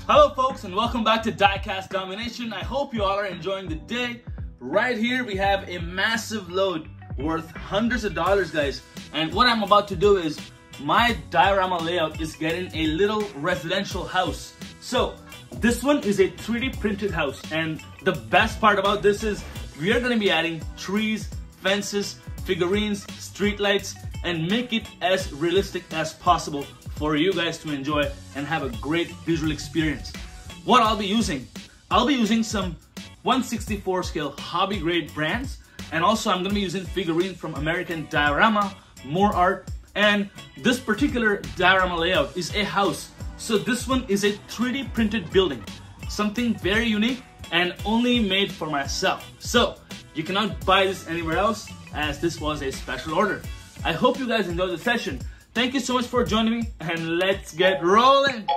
Hello folks, and welcome back to Diecast Domination. I hope you all are enjoying the day. Right here we have a massive load worth hundreds of dollars, guys. And what I'm about to do is, my diorama layout is getting a little residential house. So this one is a 3D printed house, and the best part about this is we are going to be adding trees, fences, figurines, street lights, and make it as realistic as possible for you guys to enjoy and have a great visual experience. What I'll be using some 1/64 scale hobby grade brands, and also I'm gonna be using figurines from American Diorama, more art, and this particular diorama layout is a house. So this one is a 3D printed building, something very unique and only made for myself. So you cannot buy this anywhere else, as this was a special order. I hope you guys enjoyed the session. Thank you so much for joining me, and let's get rolling.